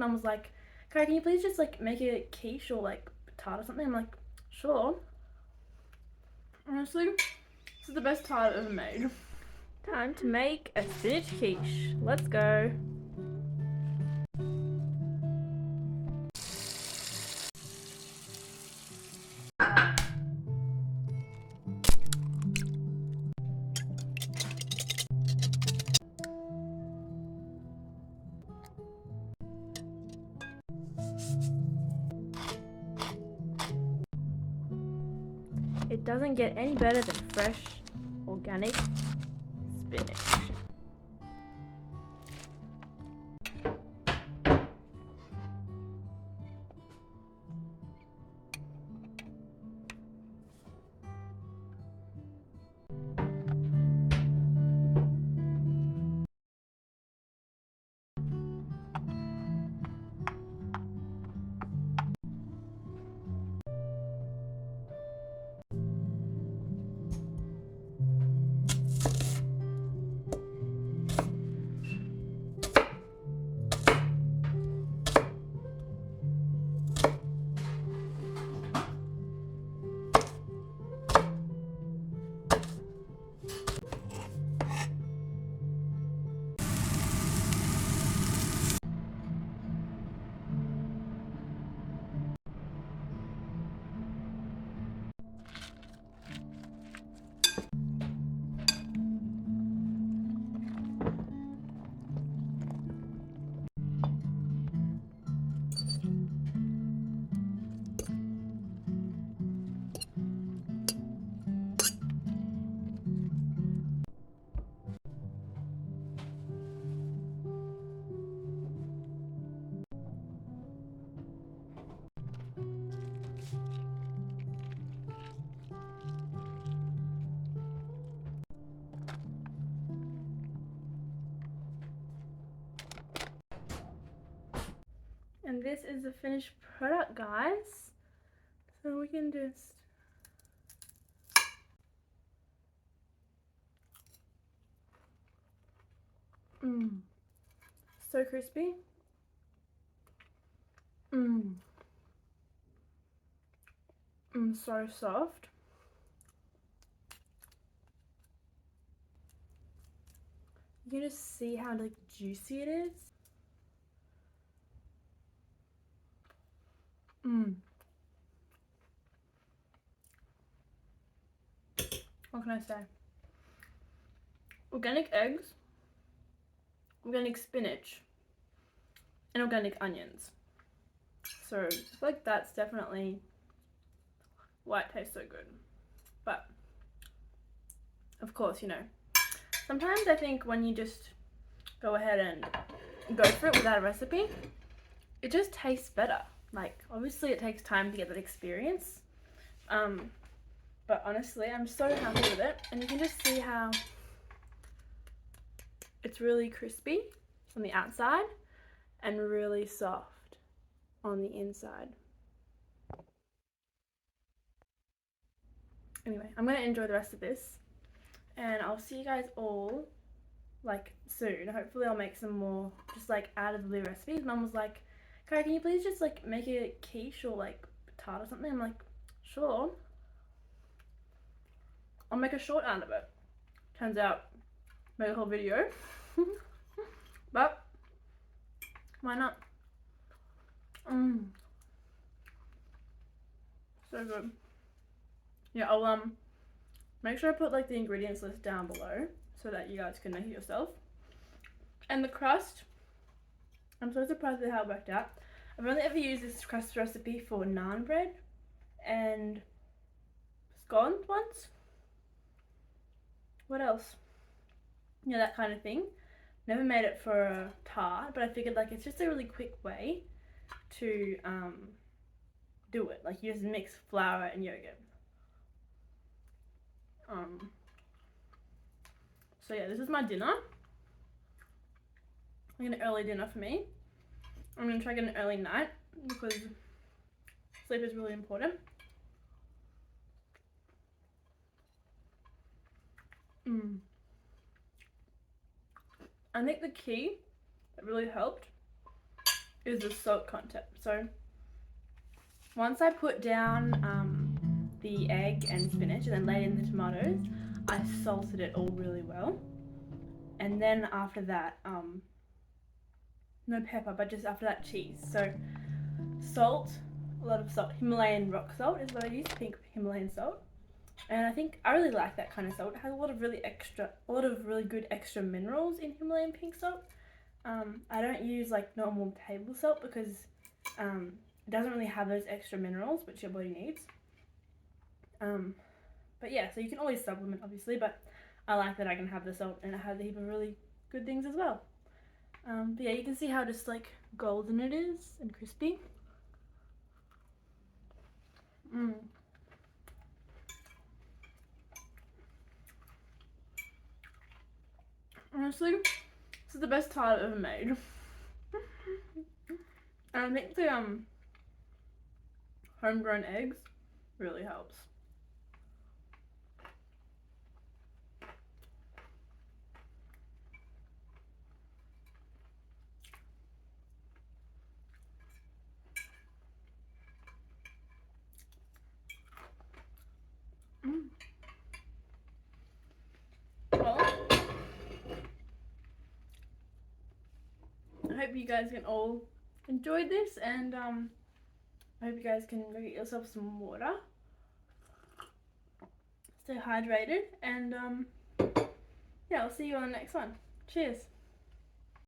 Mum was like, Kai, can you please just like make a quiche or like tart or something? I'm like, sure. Honestly, this is the best tart I've ever made. Time to make a spinach quiche. Let's go. It doesn't get any better than fresh, organic spinach. And this is the finished product, guys. So we can just so crispy. So soft. You can just see how like juicy it is. What can I say? Organic eggs, organic spinach, and organic onions. So I feel like that's definitely why it tastes so good. But of course, you know, sometimes I think when you just go ahead and go for it without a recipe, it just tastes better. Like, obviously it takes time to get that experience. But honestly, I'm so happy with it. And you can just see how it's really crispy on the outside and really soft on the inside. Anyway, I'm gonna enjoy the rest of this and I'll see you guys all like soon. Hopefully I'll make some more just like out of the blue recipes. Mum was like, Kai, can you please just like make a quiche or like tart or something? I'm like, sure. I'll make a short out of it. Turns out, make a whole video. But why not? So good. Yeah, I'll make sure I put like the ingredients list down below so that you guys can make it yourself. And the crust, I'm so surprised at how it worked out. I've only ever used this crust recipe for naan bread and scones once. What else? Yeah, that kind of thing. Never made it for a tart, but I figured like it's just a really quick way to do it. Like you just mix flour and yogurt. So yeah, this is my dinner. I'm gonna early dinner for me. I'm gonna try to get an early night because sleep is really important. I think the key that really helped is the salt content. So once I put down the egg and spinach and then laid in the tomatoes, I salted it all really well. And then after that, no pepper, but just after that cheese. So salt, a lot of salt. Himalayan rock salt is what I use, pink Himalayan salt. And I think I really like that kind of salt. It has a lot of really good extra minerals in Himalayan pink salt. I don't use like normal table salt because it doesn't really have those extra minerals which your body needs. But yeah, so you can always supplement obviously, but I like that I can have the salt and it has a heap of really good things as well. But yeah, you can see how just like golden it is and crispy. Honestly, this is the best tart I've ever made. And I think the homegrown eggs really helps. Well, I hope you guys can all enjoy this, and I hope you guys can go get yourself some water. Stay hydrated, and yeah, I'll see you on the next one. Cheers.